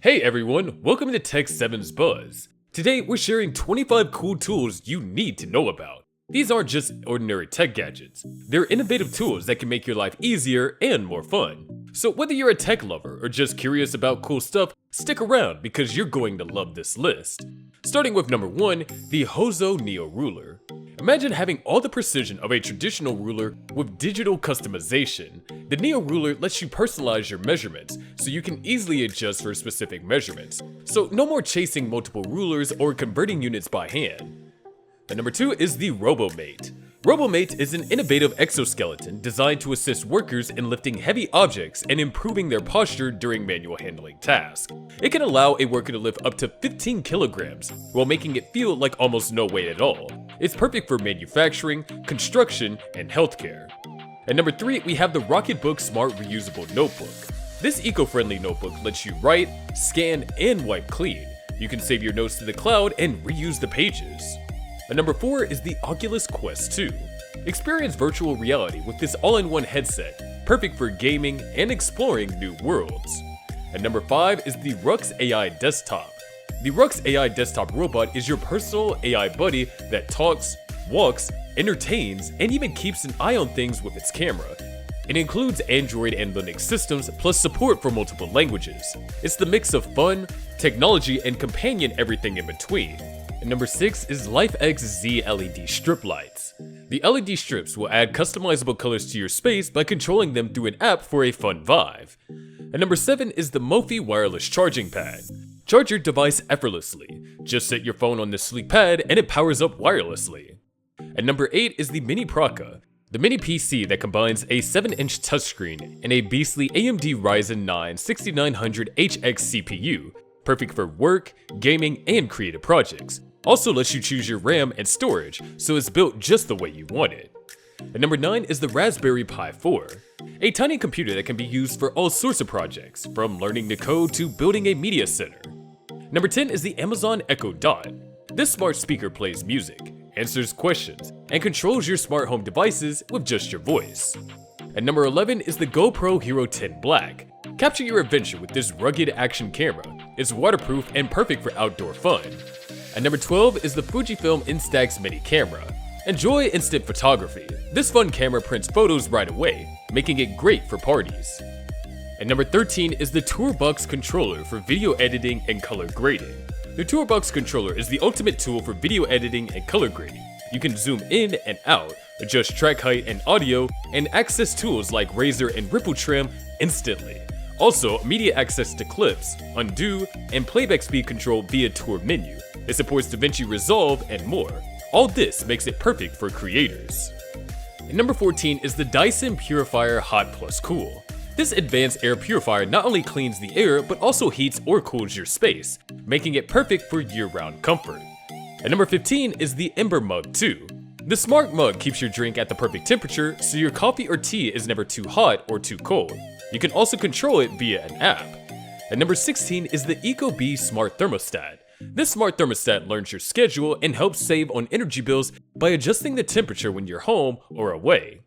Hey everyone, welcome to Tech7's Buzz. Today we're sharing 25 cool tools you need to know about. These aren't just ordinary tech gadgets. They're innovative tools that can make your life easier and more fun. So whether you're a tech lover or just curious about cool stuff, stick around because you're going to love this list. Starting with number 1, the Hozo NeoRuler. Imagine having all the precision of a traditional ruler with digital customization. The NeoRuler lets you personalize your measurements, so you can easily adjust for specific measurements. So no more chasing multiple rulers or converting units by hand. And number 2 is the Robo-Mate. Robo-Mate is an innovative exoskeleton designed to assist workers in lifting heavy objects and improving their posture during manual handling tasks. It can allow a worker to lift up to 15 kilograms while making it feel like almost no weight at all. It's perfect for manufacturing, construction, and healthcare. And number 3, we have the Rocketbook Smart Reusable Notebook. This eco-friendly notebook lets you write, scan, and wipe clean. You can save your notes to the cloud and reuse the pages. And number 4 is the Oculus Quest 2. Experience virtual reality with this all-in-one headset, perfect for gaming and exploring new worlds. And number 5 is the Rux AI Desktop. The Rux AI Desktop robot is your personal AI buddy that talks, walks, entertains, and even keeps an eye on things with its camera. It includes Android and Linux systems plus support for multiple languages. It's the mix of fun, technology, and companion everything in between. And number 6 is LifeX Z LED strip lights. The LED strips will add customizable colors to your space by controlling them through an app for a fun vibe. And number 7 is the Mophie wireless charging pad. Charge your device effortlessly. Just set your phone on this sleek pad and it powers up wirelessly. And number 8 is the Mini Praca, the mini PC that combines a 7-inch touchscreen and a beastly AMD Ryzen 9 6900HX CPU, perfect for work, gaming, and creative projects. Also lets you choose your RAM and storage, so it's built just the way you want it. And number 9 is the Raspberry Pi 4, a tiny computer that can be used for all sorts of projects, from learning to code to building a media center. Number 10 is the Amazon Echo Dot. This smart speaker plays music, answers questions, and controls your smart home devices with just your voice. And number 11 is the GoPro Hero 10 Black. Capture your adventure with this rugged action camera. It's waterproof and perfect for outdoor fun. And number 12 is the Fujifilm Instax mini camera. Enjoy instant photography. This fun camera prints photos right away, making it great for parties. And number 13 is the TourBox controller for video editing and color grading. The TourBox controller is the ultimate tool for video editing and color grading. You can zoom in and out, adjust track height and audio, and access tools like razor and ripple trim instantly. Also, immediate access to clips, undo, and playback speed control via Tour menu. It supports DaVinci Resolve and more. All this makes it perfect for creators. And number 14 is the Dyson Purifier Hot+Cool. This advanced air purifier not only cleans the air, but also heats or cools your space, making it perfect for year-round comfort. And number 15 is the Ember Mug 2. The smart mug keeps your drink at the perfect temperature, so your coffee or tea is never too hot or too cold. You can also control it via an app. And number 16 is the Ecobee SmartThermostat. This smart thermostat learns your schedule and helps save on energy bills by adjusting the temperature when you're home or away.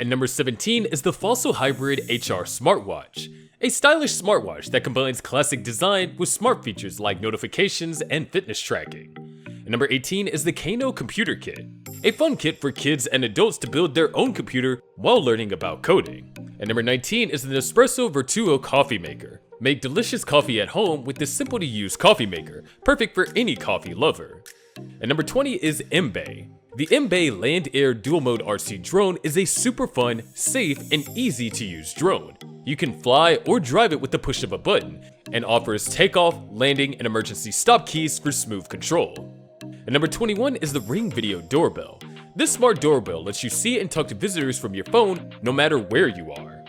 And number 17 is the Fossil Hybrid HR Smartwatch, a stylish smartwatch that combines classic design with smart features like notifications and fitness tracking. And number 18 is the Kano Computer Kit, a fun kit for kids and adults to build their own computer while learning about coding. And number 19 is the Nespresso Vertuo Coffee Maker. Make delicious coffee at home with this simple-to-use coffee maker, perfect for any coffee lover. And number 20 is Ember. The Ember Land-Air Dual-Mode RC drone is a super fun, safe, and easy-to-use drone. You can fly or drive it with the push of a button, and offers takeoff, landing, and emergency stop keys for smooth control. And number 21 is the Ring Video Doorbell. This smart doorbell lets you see and talk to visitors from your phone no matter where you are.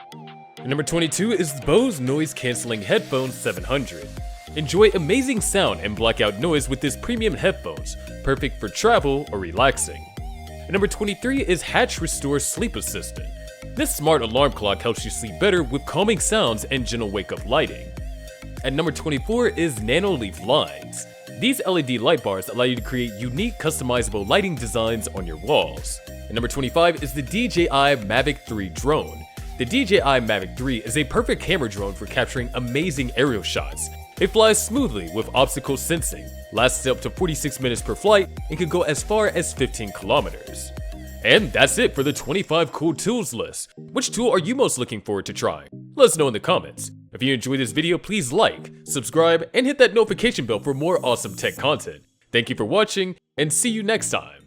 And number 22 is the Bose Noise Cancelling Headphones 700. Enjoy amazing sound and blackout noise with this premium headphones, perfect for travel or relaxing. And number 23 is Hatch Restore Sleep Assistant. This smart alarm clock helps you sleep better with calming sounds and gentle wake-up lighting. And number 24 is Nanoleaf Lines. These LED light bars allow you to create unique customizable lighting designs on your walls. And number 25 is the DJI Mavic 3 drone. The DJI Mavic 3 is a perfect camera drone for capturing amazing aerial shots. It flies smoothly with obstacle sensing, lasts up to 46 minutes per flight, and can go as far as 15 kilometers. And that's it for the 25 cool tools list. Which tool are you most looking forward to trying? Let us know in the comments. If you enjoyed this video, please like, subscribe, and hit that notification bell for more awesome tech content. Thank you for watching, and see you next time.